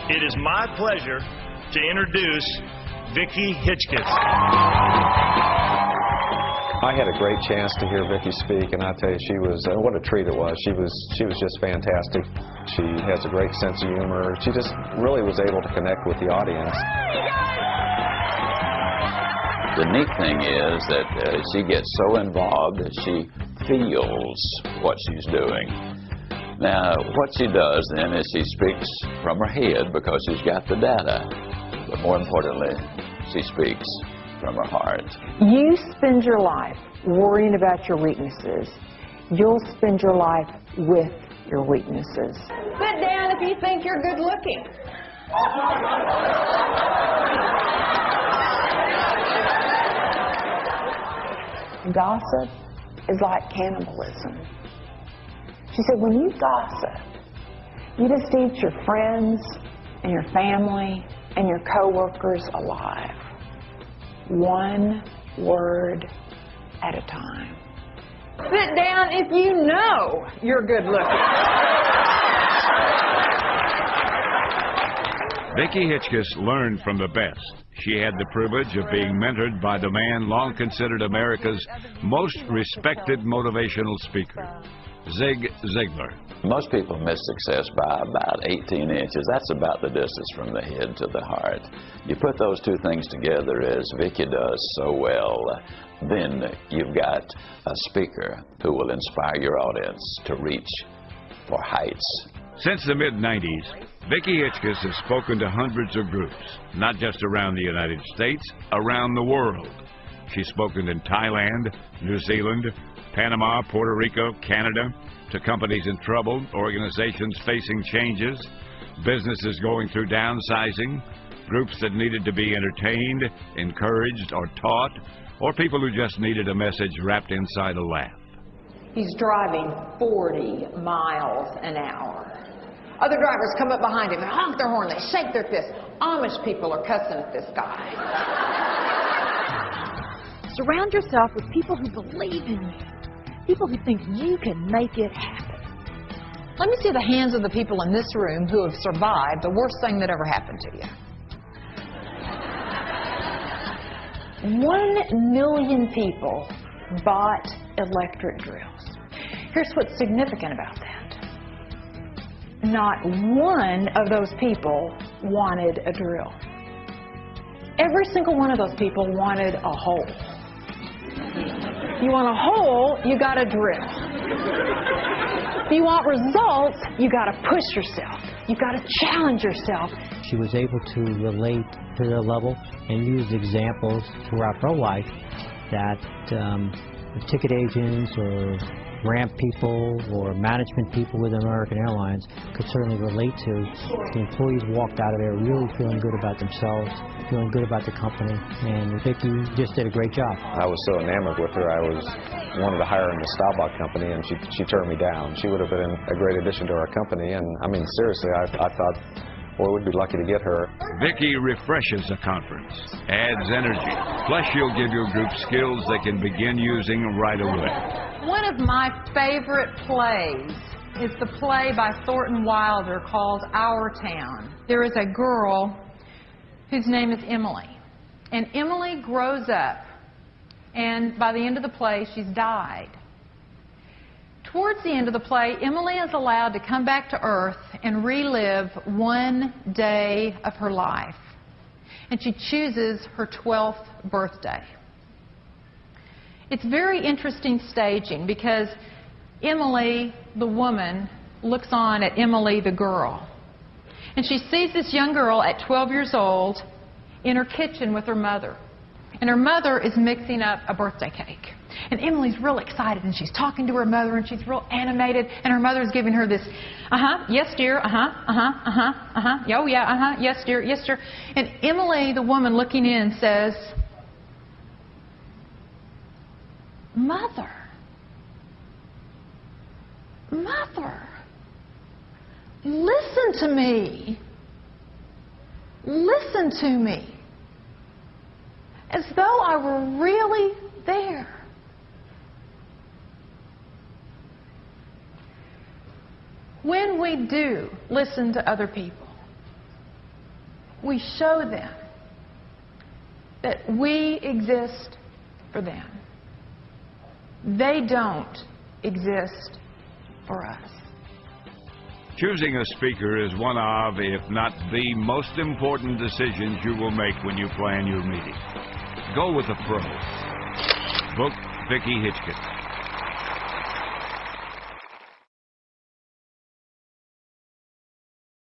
it is my pleasure to introduce Vicki Hitzges. I had a great chance to hear Vicki speak, and I tell you, she was, what a treat it was. She was just fantastic. She has a great sense of humor. She just really was able to connect with the audience. The neat thing is that she gets so involved that she feels what she's doing. Now, what she does then is she speaks from her head because she's got the data, but more importantly, she speaks from her heart. You spend your life worrying about your weaknesses. You'll spend your life with your weaknesses. Sit down if you think you're good looking. Gossip is like cannibalism. She said, when you gossip, you just eat your friends and your family and your coworkers alive. One word at a time. Sit down if you know you're good looking. Vicki Hitzges learned from the best. She had the privilege of being mentored by the man long considered America's most respected motivational speaker, Zig Zaglar. Most people miss success by about 18 inches. That's about the distance from the head to the heart. You put those two things together, as Vicki does so well, then you've got a speaker who will inspire your audience to reach for heights. Since the mid-90s, Vicki Hitzges has spoken to hundreds of groups, not just around the United States, around the world. She's spoken in Thailand, New Zealand, Panama, Puerto Rico, Canada, to companies in trouble, organizations facing changes, businesses going through downsizing, groups that needed to be entertained, encouraged, or taught, or people who just needed a message wrapped inside a laugh. He's driving 40 miles an hour. Other drivers come up behind him, they honk their horn, they shake their fists. Amish people are cussing at this guy. Surround yourself with people who believe in you, people who think you can make it happen. Let me see the hands of the people in this room who have survived the worst thing that ever happened to you. 1 million people bought electric drills. Here's what's significant about that. Not one of those people wanted a drill. Every single one of those people wanted a hole. You want a hole, you got a drill. If you want results, you got to push yourself. You got to challenge yourself. She was able to relate to their level and use examples throughout her life that ticket agents or ramp people or management people with American Airlines could certainly relate to. The employees walked out of there really feeling good about themselves, feeling good about the company, and Vicki just did a great job. I was so enamored with her, I wanted to hire her in the Staubach company, and she turned me down. She would have been a great addition to our company, and I mean, seriously, I thought, boy, we'd be lucky to get her. Vicki refreshes a conference, adds energy, plus she'll give your group skills they can begin using right away. One of my favorite plays is the play by Thornton Wilder called Our Town. There is a girl whose name is Emily. And Emily grows up, and by the end of the play, she's died. Towards the end of the play, Emily is allowed to come back to Earth and relive one day of her life. And she chooses her 12th birthday. It's very interesting staging because Emily, the woman, looks on at Emily, the girl. And she sees this young girl at 12 years old in her kitchen with her mother. And her mother is mixing up a birthday cake. And Emily's real excited, and she's talking to her mother, and she's real animated, and her mother's giving her this, yes, dear, oh, yeah, yes, dear, yes, dear. And Emily, the woman looking in, says, Mother, listen to me. Listen to me. As though I were really there. When we do listen to other people, we show them that we exist for them. They don't exist for us. Choosing a speaker is one of, if not the most important decisions you will make when you plan your meeting. Go with a pro. Book Vicki Hitzges.